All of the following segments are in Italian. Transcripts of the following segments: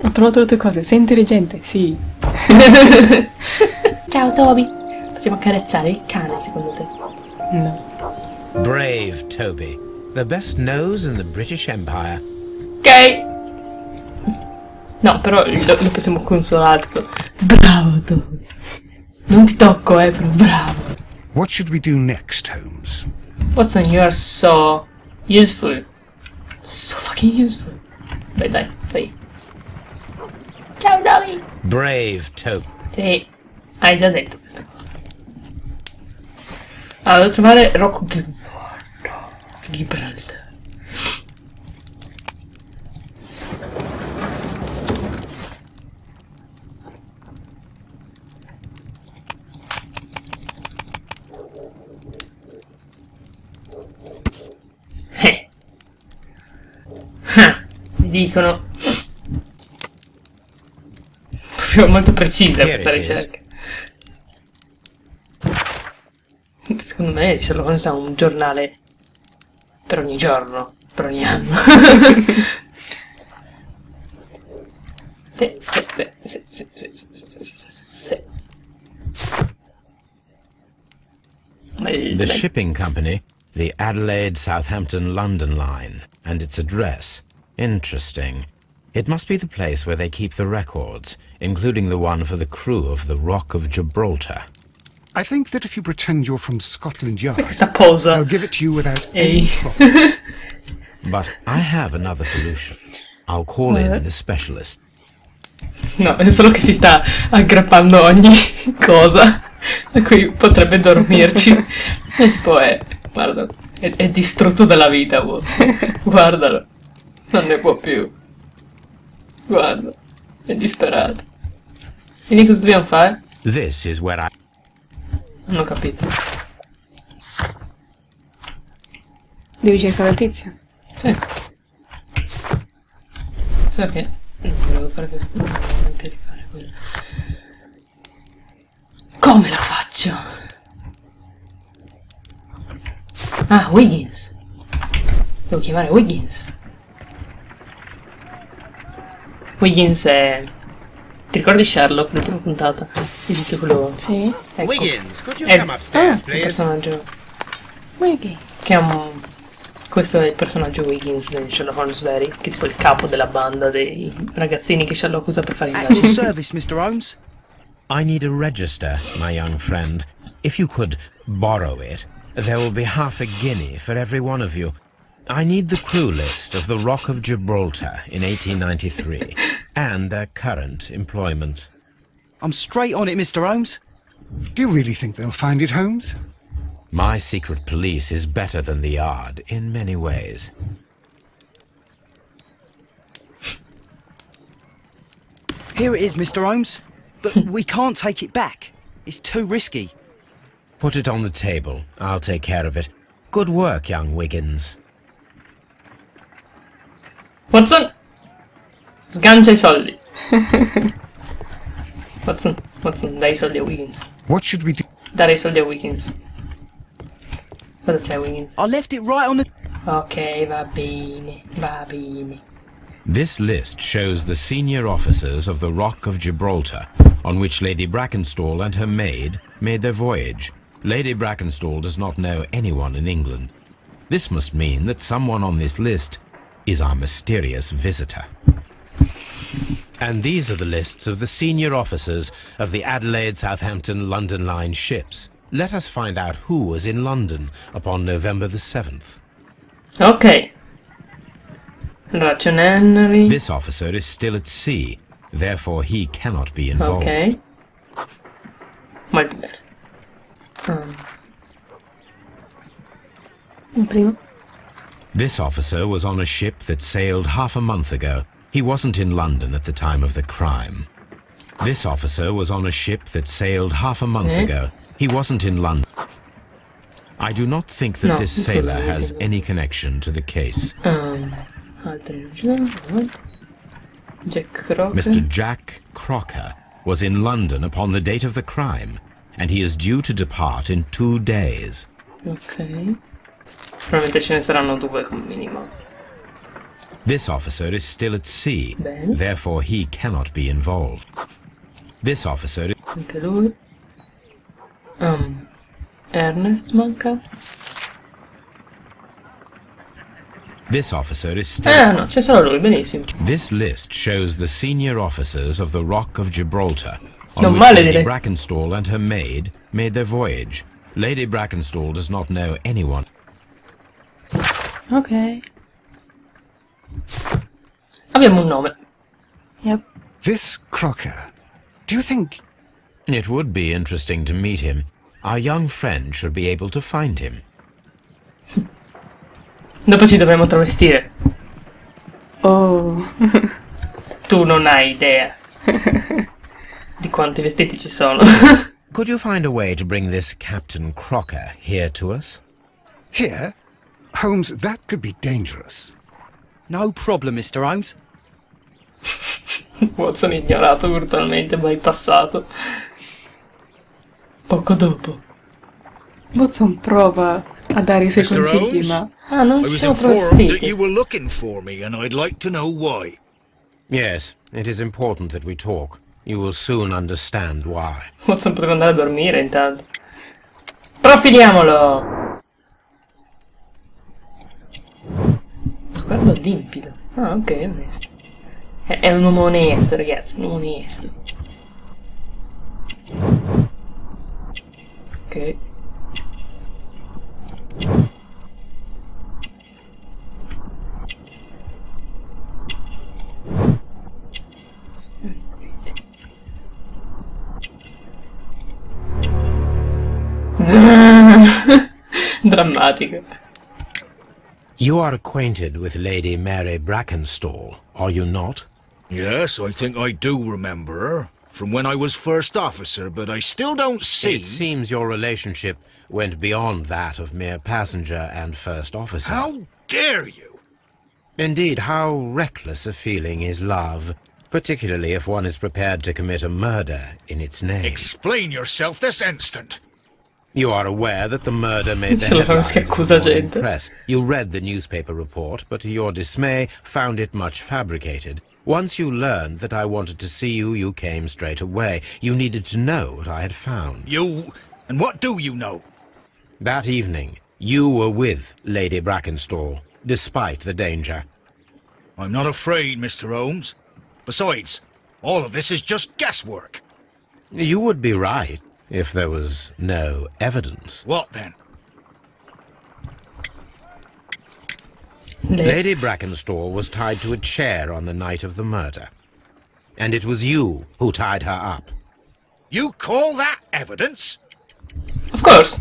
Ho trovato le tue cose, sei intelligente, sì. Ciao Toby. Facciamo accarezzare il cane secondo te? No. Brave Toby, the best nose in the British Empire. Ok. No, però lo possiamo consolare. Bravo Toby. Non ti tocco, però bravo. What should we do next, Holmes? Watson, you are so useful. So fucking useful. Vai dai, fai. Ciao Toby. Brave Toby. Sì, hai già detto questa cosa. Allora, devo trovare Rocco Gibraltar. Mi dicono proprio molto precisa questa ricerca. Secondo me Sherlock Holmes ha un giornale per ogni giorno, per ogni anno. The shipping company, the Adelaide, Southampton, London line, and its address. Interesting. It must be the place where they keep the records, including the one for the crew of the Rock of Gibraltar. I think that if you pretend you're from Scotland Yard, questa posa. I'll give it to you without any problem. But I have another solution. I'll call in the specialist. No, è solo che si sta aggrappando ogni cosa a cui potrebbe dormirci. E tipo guarda, è distrutto dalla vita, guardalo. Non ne può più. Guarda, è disperato. Quindi cosa dobbiamo fare? This is where I... Non ho capito. Devi cercare il tizio? Sì. So che non volevo fare questo, non volevo neanche rifare quello. Come lo faccio? Ah, Wiggins. Devo chiamare Wiggins. Wiggins è... Ti ricordi Sherlock, l'ultima puntata? Il tizio quello... Sì. Ecco. Wiggins, could you come upstairs, Il please? personaggio... Wiggins. Che è un... Questo è il personaggio Wiggins di Sherlock Holmes veri, che è tipo il capo della banda dei ragazzini che Sherlock usa per fare At your indagini. service, Mr. Holmes. I need a register, my young friend. If you could borrow it, there will be half a guinea for every one of you. I need the crew list of the Rock of Gibraltar in 1893 and their current employment. I'm straight on it, Mr. Holmes. Do you really think they'll find it, Holmes? My secret police is better than the Yard in many ways. Here it is, Mr. Holmes. But we can't take it back. It's too risky. Put it on the table. I'll take care of it. Good work, young Wiggins. Watson! Sgancia i soldi. Watson, dai i soldi a Wiggins. What should we do? Dare i soldi a Wiggins. Cosa c'è Wiggins? I left it right on the... Ok, va bene, va bene. This list shows the senior officers of the Rock of Gibraltar, on which Lady Brackenstall and her maid made their voyage. Lady Brackenstall does not know anyone in England. This must mean that someone on this list is our mysterious visitor. And these are the lists of the senior officers of the Adelaide, Southampton, London line ships. Let us find out who was in London upon November the 7th. Ok. Allora c'è un Henry. This officer is still at sea, therefore he cannot be involved. Ok. Molto bene. Prima. This officer was on a ship that sailed half a month ago. He wasn't in London at the time of the crime. This officer was on a ship that sailed half a month ago. He wasn't in London. I do not think that this sailor has any connection to the case. Jack Crocker. Mr. Jack Crocker was in London upon the date of the crime, and he is due to depart in 2 days. Ok. Probabilmente ce ne saranno due come minimo. This officer is still at sea, Bene. therefore he cannot be involved. This officer is... Anche lui. Ernest manca. This officer is still... No, c'è solo lui, benissimo. This list shows the senior officers of the Rock of Gibraltar, on Non which male, Lady direi. Brackenstall and her maid made their voyage. Lady Brackenstall does not know anyone. Ok. Abbiamo un nome. Yep. This Crocker, do you think... It would be interesting to meet him. Our young friend should be able to find him. Dopo ci dovremo travestire. Oh. Tu non hai idea di quanti vestiti ci sono. Could you find a way to bring this Captain Crocker here to us? Here? Holmes, that could be dangerous. No problem, Mr. Holmes. Watson ignorato brutalmente, bypassato. Poco dopo. Watson prova a dare i suoi Mr. consigli, Holmes? ma... Ah, non I ci was siamo informed that travestiti. you were looking for me, and I'd like to know why. Yes, it is important that we talk. You will soon understand why. Watson poteva andare a dormire intanto. Profiliamolo! Guarda limpido. Ah, ok, è onesto. È un uomo onesto, ragazzi, un uomo onesto. Ok. Drammatico. You are acquainted with Lady Mary Brackenstall, are you not? Yes, I think I do remember her. From when I was first officer, but I still don't see... It seems your relationship went beyond that of mere passenger and first officer. How dare you? Indeed, how reckless a feeling is love, particularly if one is prepared to commit a murder in its name. Explain yourself this instant. You are aware that the murder made the Sherlock Holmes che headlines of the accusa morning gente. press. You read the newspaper report, but to your dismay, found it much fabricated. Once you learned that I wanted to see you, you came straight away. You needed to know what I had found. You... And what do you know? That evening, you were with Lady Brackenstall, despite the danger. I'm not afraid, Mr. Holmes. Besides, all of this is just guesswork. You would be right, if there was no evidence. What then? Lady Brackenstall was tied to a chair on the night of the murder. And it was you who tied her up. You call that evidence? Of course.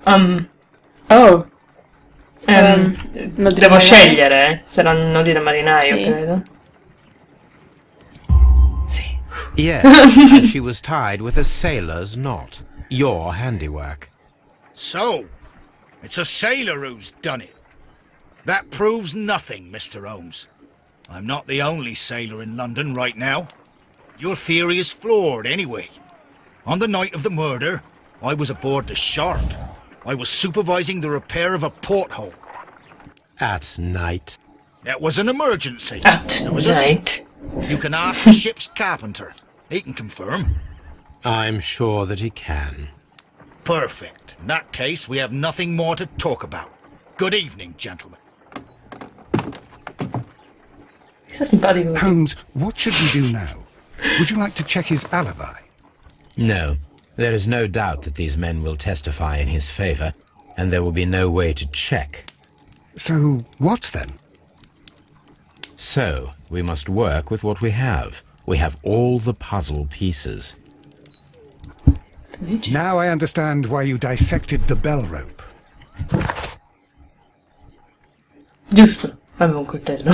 Oh. non dire Devo marinaio. scegliere, saranno dire marinaio, Sì. credo. Yes, and she was tied with a sailor's knot. Your handiwork. So, it's a sailor who's done it. That proves nothing, Mr. Holmes. I'm not the only sailor in London right now. Your theory is flawed anyway. On the night of the murder, I was aboard the Sharp. I was supervising the repair of a porthole. At night. That was an emergency. At That was a- night. You can ask the ship's carpenter. He can confirm. I'm sure that he can. Perfect. In that case, we have nothing more to talk about. Good evening, gentlemen. Chissà simpatico così. Holmes, what should we do now? Would you like to check his alibi? No, there is no doubt that these men will testify in his favor, and there will be no way to check. So, what then? So, we must work with what we have. We have all the puzzle pieces. Now I understand why you dissected the bell rope. Giusto, avevo un coltello.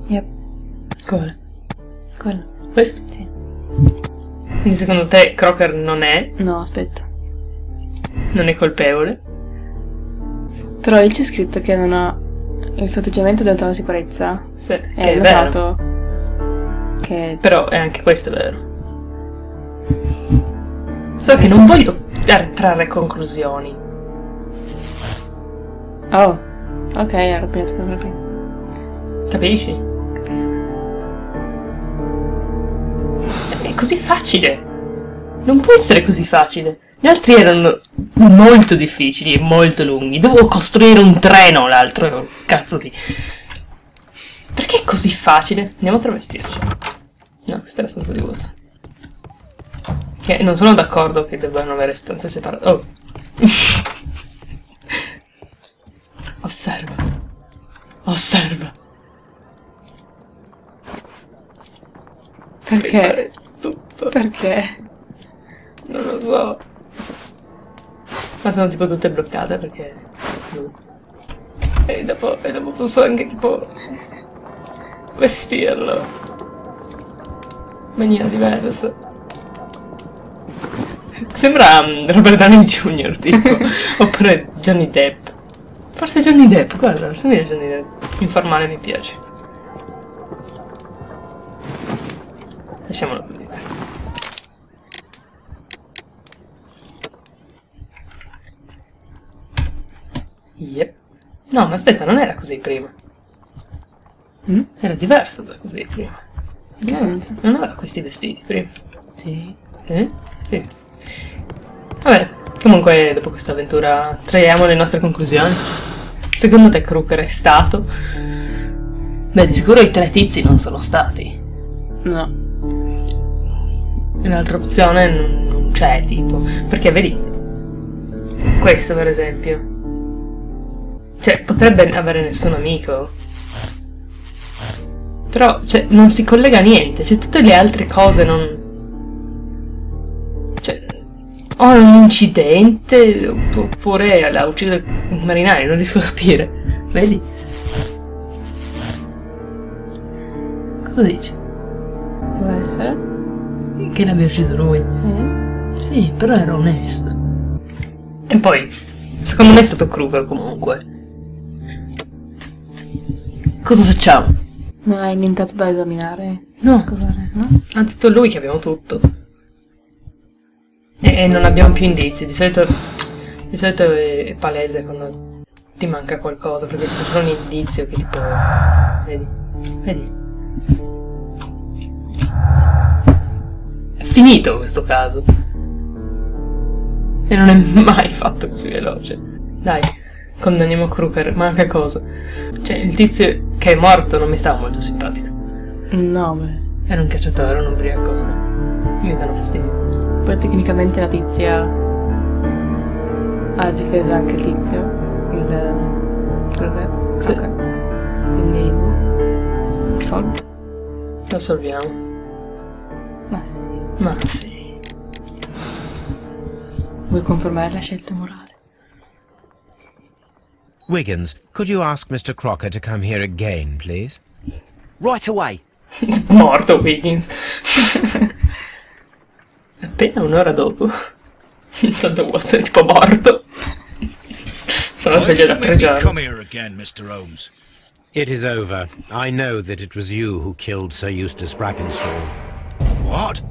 Yep. Quale? Quello. Questo? Sì. Quindi secondo te Crocker non è No, aspetta. colpevole? Però lì c'è scritto che non ha il suo atteggiamento dentro la sicurezza. Sì, che È è notato. vero. Che... Però è anche questo vero. So che non voglio trarre conclusioni. Oh, ok, ha rapito. Capisci? Capisco. È così facile. Non può essere così facile. Gli altri erano molto difficili e molto lunghi. Dovevo costruire un treno l'altro. Cazzo di... Perché è così facile? Andiamo a travestirci. No, questa è la stanza di Woz. Che non sono d'accordo che debbano avere stanze separate. Oh. Osserva. Osserva. Puoi Perché? fare tutto. Perché? Non lo so. Ma sono tipo tutte bloccate perché... E dopo posso anche tipo... vestirlo. In maniera diversa. Sembra Robert Downey Jr. tipo. Oppure Johnny Depp. Forse Johnny Depp, guarda, somiglia a Johnny Depp. Informale mi piace. Lasciamolo così, dai. Yep. No, ma aspetta, non era così prima. Era diverso da così prima. In che senso? Non aveva questi vestiti prima. Sì. Sì? Sì. Vabbè, comunque dopo questa avventura traiamo le nostre conclusioni. Secondo te Crocker è stato? Beh, di sicuro i 3 tizi non sono stati. No. E l'altra opzione non c'è, tipo. Perché vedi, questo per esempio. Cioè, potrebbe avere nessun amico. Però, cioè, non si collega a niente. Cioè, tutte le altre cose non... Cioè, o è un incidente, oppure l'ha ucciso il marinaio, non riesco a capire. Vedi? Cosa dici? Può essere? Che l'abbia ucciso lui. Sì. Sì, però era onesto. E poi, secondo me è stato Kruger comunque. Cosa facciamo? Non hai nient'altro da esaminare? No, Cos'è? No? ha detto lui che abbiamo tutto. E non abbiamo più indizi. Di solito è palese quando ti manca qualcosa, perché c'è sempre un indizio che tipo... Vedi? Vedi? È finito questo caso. E non è mai fatto così veloce. Dai, condanniamo Kruger, ma anche cosa? Cioè, il tizio che è morto non mi stava molto simpatico. No, beh. Era un cacciatore, un ubriacone. Mi danno fastidio. Poi tecnicamente la tizia ha difeso anche il tizio. Il... Crocker. Quindi... Solve. Lo salviamo. Ma sì. Ma sì. Vuoi confermare la scelta morale? Wiggins, could you ask Mr. Crocker to come here again, please? Right away. Morto Wiggins. Appena un'ora dopo. Tanto Watson è tipo morto. Sono Why sveglio did da you 3 make me giorni. come here again, Mr. Holmes? It is over. I know that it was you who killed Sir Eustace Brackenstall. What?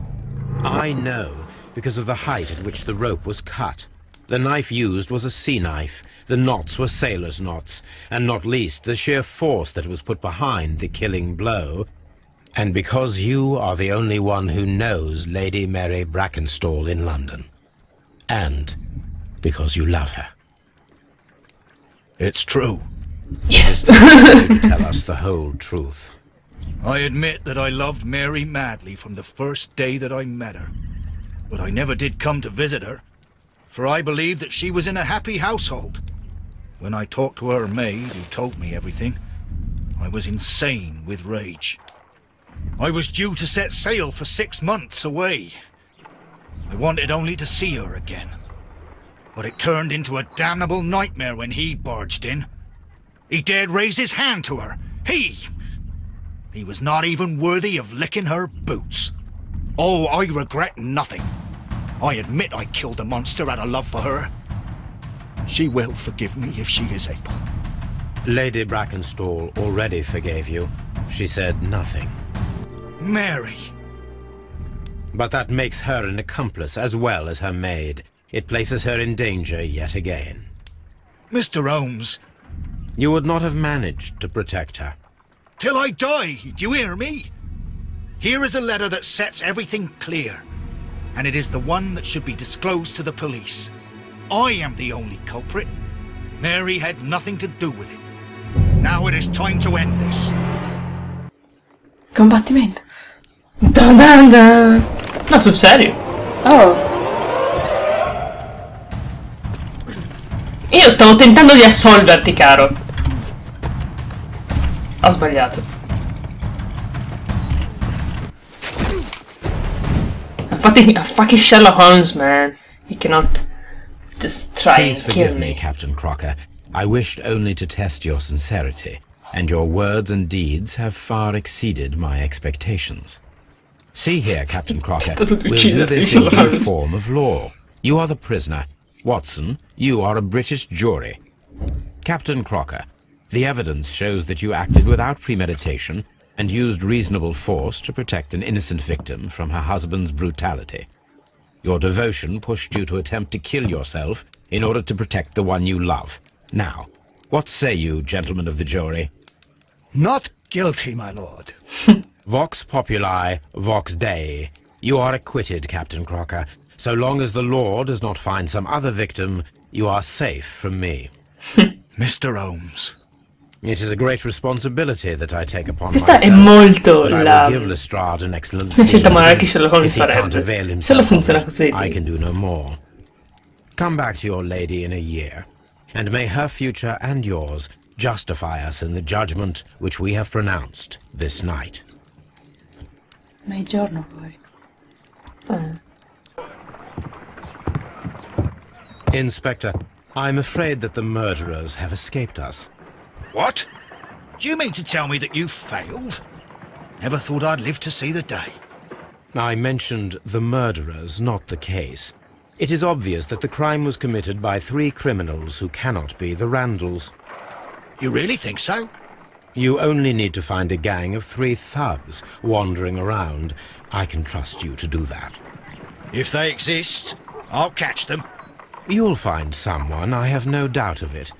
I know, because of the height at which the rope was cut. The knife used was a sea knife, the knots were sailor's knots, and not least the sheer force that was put behind the killing blow. And because you are the only one who knows Lady Mary Brackenstall in London. And because you love her. It's true. Yes. It is time for you to tell us the whole truth. I admit that I loved Mary madly from the first day that I met her. But I never did come to visit her, for I believed that she was in a happy household. When I talked to her maid, who told me everything, I was insane with rage. I was due to set sail for 6 months away. I wanted only to see her again. But it turned into a damnable nightmare when he barged in. He dared raise his hand to her. He was not even worthy of licking her boots. Oh, I regret nothing. I admit I killed the monster out of love for her. She will forgive me if she is able. Lady Brackenstall already forgave you. She said nothing. Mary. But that makes her an accomplice as well as her maid. It places her in danger yet again. Mr. Holmes. You would not have managed to protect her. Till I die, do you hear me? Here is a letter that sets everything clear. And it is the one that should be disclosed to the police. I am the only culprit. Mary had nothing to do with it. Now it is time to end this. Combattimento. Dun dun dun. No, sul serio? Oh. Io stavo tentando di assolverti, caro. Ho sbagliato. Infatti, a fucking Sherlock Holmes, man. You cannot just try Please and kill forgive me, me. Captain Crocker. I wished only to test your sincerity, and your words and deeds have far exceeded my expectations. See here, Captain Crocker, we'll do this in due form of law. You are the prisoner. Watson, you are a British jury. Captain Crocker, the evidence shows that you acted without premeditation and used reasonable force to protect an innocent victim from her husband's brutality. Your devotion pushed you to attempt to kill yourself in order to protect the one you love. Now, what say you, gentlemen of the jury? Not guilty, my lord. Vox populi, vox dei. You are acquitted, Captain Crocker. So long as the law does not find some other victim, you are safe from me. Mr. Holmes. It is a great responsibility that I take upon Questa myself. è molto But I la will give Lestrade an excellent scelta deal. morale che Sherlock Holmes If he can't avail farebbe. Se lo himself of funziona it, così. I can do no more. Come back to your lady in a year, and may her future and yours justify us in the judgment which we have pronounced this night. Ma è giorno poi. Inspector, I'm afraid that the murderers have escaped us. What? Do you mean to tell me that you failed? Never thought I'd live to see the day. I mentioned the murderers, not the case. It is obvious that the crime was committed by 3 criminals who cannot be the Randalls. You really think so? You only need to find a gang of 3 thugs wandering around. I can trust you to do that. If they exist, I'll catch them. You'll find someone, I have no doubt of it.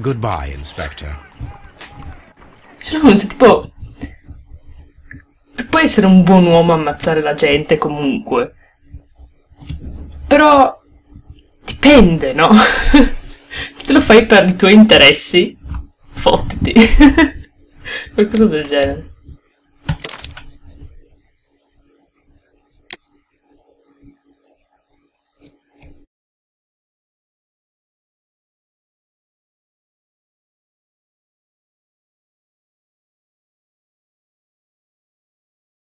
Goodbye, Inspector. Sherlock Holmes è tipo... Tu puoi essere un buon uomo a ammazzare la gente comunque. Però... dipende, no? Se te lo fai per i tuoi interessi, fottiti. Qualcosa del genere.